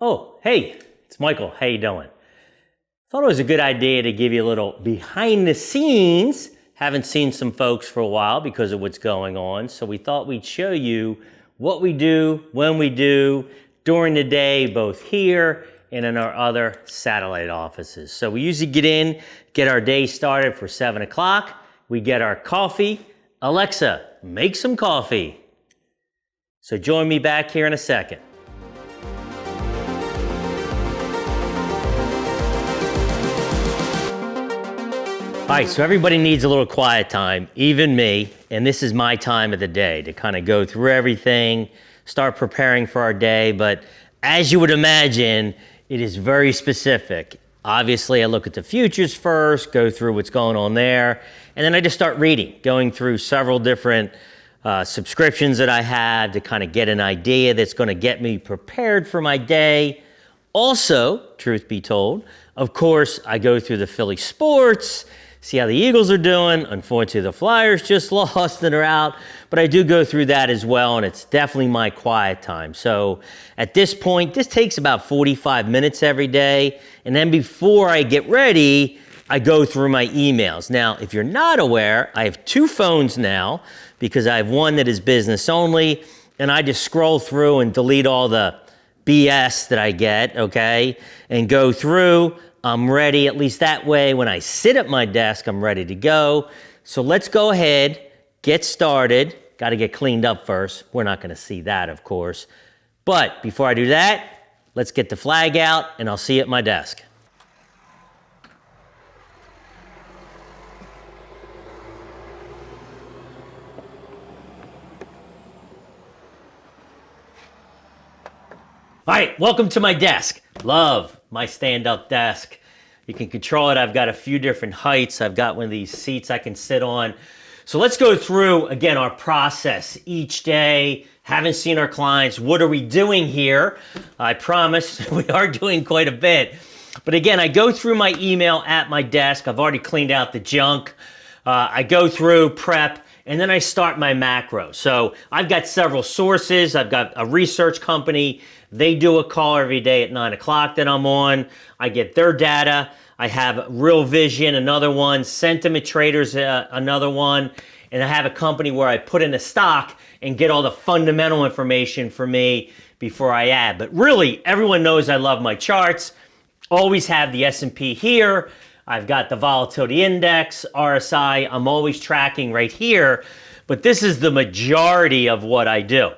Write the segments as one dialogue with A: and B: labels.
A: Oh, hey, it's Michael. How you doing? Thought it was a good idea to give you a little behind the scenes. Haven't seen some folks for a while because of what's going on, so we thought we'd show you what we do, when we do, during the day, both here and in our other satellite offices. So we usually get our day started for 7 o'clock. We get our coffee. Alexa, make some coffee. So join me back here in a second. All right, so everybody needs a little quiet time, even me, and this is my time of the day to kind of go through everything, start preparing for our day, but as you would imagine, it is very specific. Obviously, I look at the futures first, go through what's going on there, and then I just start reading, going through several different subscriptions that I have to kind of get an idea that's going to get me prepared for my day. Also, truth be told, of course, I go through the Philly sports, see how the Eagles are doing. Unfortunately, the Flyers just lost and are out, but I do go through that as well, and it's definitely my quiet time. So at this point, this takes about 45 minutes every day, and then before I get ready, I go through my emails. Now, if you're not aware, I have two phones now because I have one that is business only, and I just scroll through and delete all the BS that I get, okay, and go through. I'm ready, at least that way, when I sit at my desk, I'm ready to go. So let's go ahead, get started. Got to get cleaned up first. We're not going to see that, of course. But before I do that, let's get the flag out, and I'll see you at my desk. All right, welcome to my desk. Love my stand-up desk. You can control it. I've got a few different heights. I've got one of these seats I can sit on. So let's go through, again, our process each day. Haven't seen our clients. What are we doing here? I promise we are doing quite a bit. But again, I go through my email at my desk. I've already cleaned out the junk. I go through, prep, and then I start my macro. So I've got several sources. I've got a research company. They do a call every day at 9 o'clock that I'm on. I get their data. I have Real Vision, another one. Sentiment Traders, another one. And I have a company where I put in a stock and get all the fundamental information for me before I add. But really, everyone knows I love my charts. Always have the S&P here. I've got the volatility index, RSI. I'm always tracking right here. But this is the majority of what I do.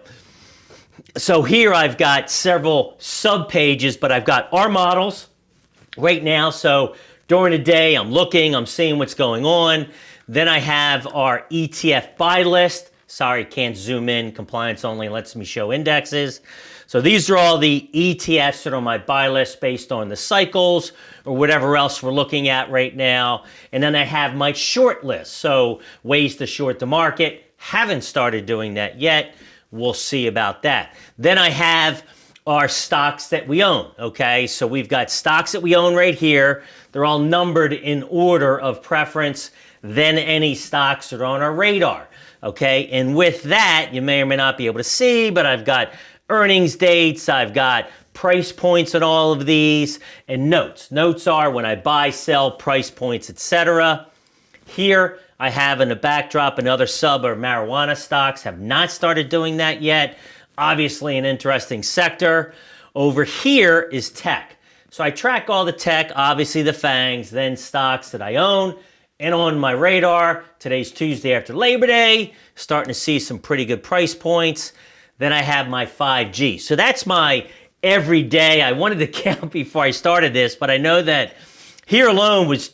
A: So here I've got several sub-pages, but I've got our models right now. So during the day, I'm looking, I'm seeing what's going on. Then I have our ETF buy list. Sorry, can't zoom in. Compliance only lets me show indexes. So these are all the ETFs that are on my buy list based on the cycles or whatever else we're looking at right now. And then I have my short list. So ways to short the market. Haven't started doing that yet. We'll see about that. Then I have our stocks that we own, okay? So we've got stocks that we own right here. They're all numbered in order of preference, then any stocks that are on our radar, okay? And with that, you may or may not be able to see, but I've got earnings dates, I've got price points on all of these, and notes. Notes are when I buy, sell, price points, etc. Here, I have in the backdrop another sub or marijuana stocks. Have not started doing that yet. Obviously an interesting sector. Over here is tech. So I track all the tech, obviously the FANGs, then stocks that I own. And on my radar, today's Tuesday after Labor Day, starting to see some pretty good price points. Then I have my 5G. So that's my everyday. I wanted to count before I started this, but I know that here alone was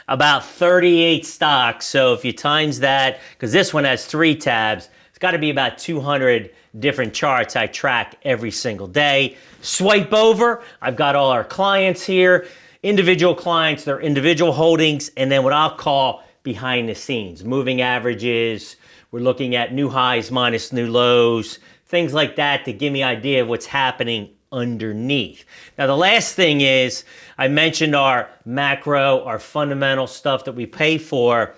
A: about 38 stocks. So if you times that, because this one has 3 tabs, it's got to be about 200 different charts I track every single day. Swipe over, I've got all our clients here, individual clients, their individual holdings, and then what I'll call behind the scenes, moving averages. We're looking at new highs minus new lows, things like that to give me an idea of what's happening underneath. Now, the last thing is I mentioned our macro, our fundamental stuff that we pay for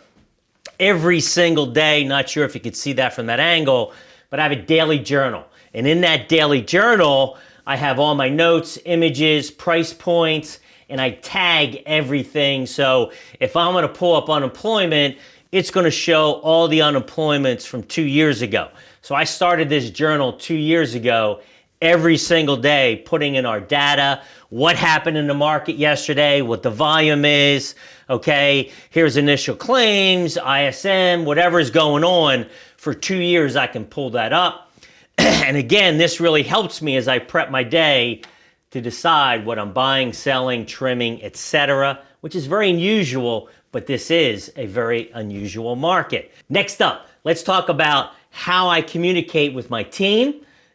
A: every single day. Not sure if you could see that from that angle, but I have a daily journal. And in that daily journal, I have all my notes, images, price points, and I tag everything. So if I'm gonna pull up unemployment, it's gonna show all the unemployments from 2 years ago. So I started this journal 2 years ago, every single day, putting in our data, what happened in the market yesterday, what the volume is, okay? Here's initial claims, ISM, whatever's going on. For 2 years, I can pull that up. And again, this really helps me as I prep my day to decide what I'm buying, selling, trimming, etc., which is very unusual, but this is a very unusual market. Next up, let's talk about how I communicate with my team.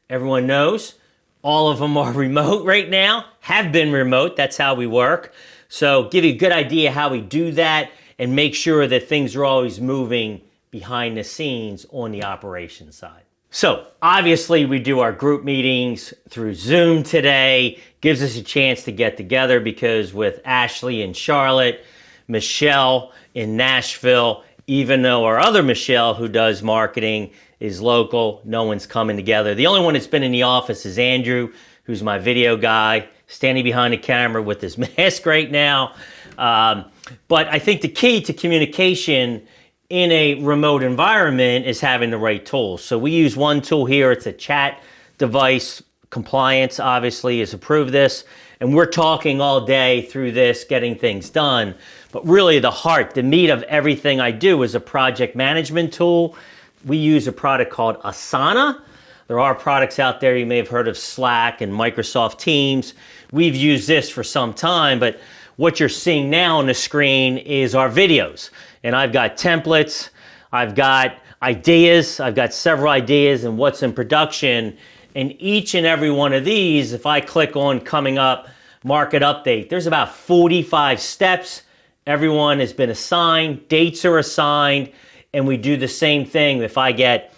A: Everyone knows all of them are remote right now, have been remote. That's how we work. So give you a good idea how we do that and make sure that things are always moving behind the scenes on the operations side. So obviously we do our group meetings through Zoom today. Gives us a chance to get together because with Ashley in Charlotte, Michelle in Nashville, even though our other Michelle who does marketing is local, no one's coming together. The only one that's been in the office is Andrew, who's my video guy, standing behind the camera with his mask right now. But I think the key to communication in a remote environment is having the right tools. So we use one tool here. It's a chat device. Compliance obviously has approved this. And we're talking all day through this, getting things done. But really the heart, the meat of everything I do is a project management tool. We use a product called Asana. There are products out there, you may have heard of Slack and Microsoft Teams. We've used this for some time, but what you're seeing now on the screen is our videos. And I've got templates, I've got ideas, I've got several ideas and what's in production. And each and every one of these, if I click on coming up, market update, there's about 45 steps. Everyone has been assigned, dates are assigned, and we do the same thing. If I get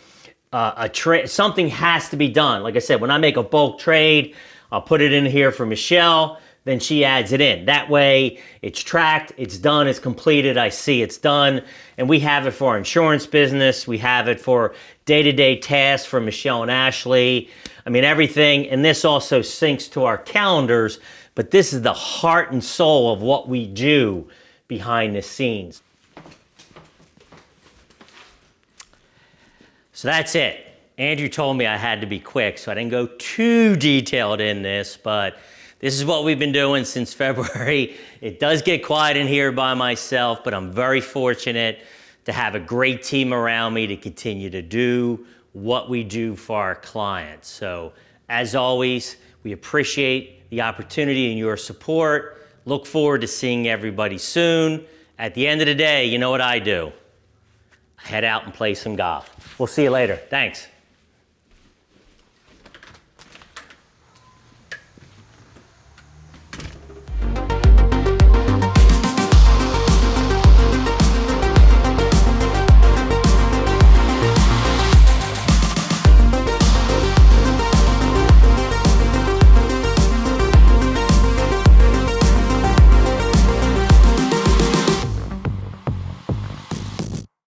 A: a trade, something has to be done. Like I said, when I make a bulk trade, I'll put it in here for Michelle, then she adds it in. That way it's tracked, it's done, it's completed, I see it's done. And we have it for our insurance business. We have it for day-to-day tasks for Michelle and Ashley. I mean, everything. And this also syncs to our calendars, but this is the heart and soul of what we do behind the scenes. So that's it. Andrew told me I had to be quick, so I didn't go too detailed in this, but this is what we've been doing since February. It does get quiet in here by myself, but I'm very fortunate to have a great team around me to continue to do what we do for our clients. So as always, we appreciate the opportunity and your support. Look forward to seeing everybody soon. At the end of the day, you know what I do? I head out and play some golf. We'll see you later. Thanks.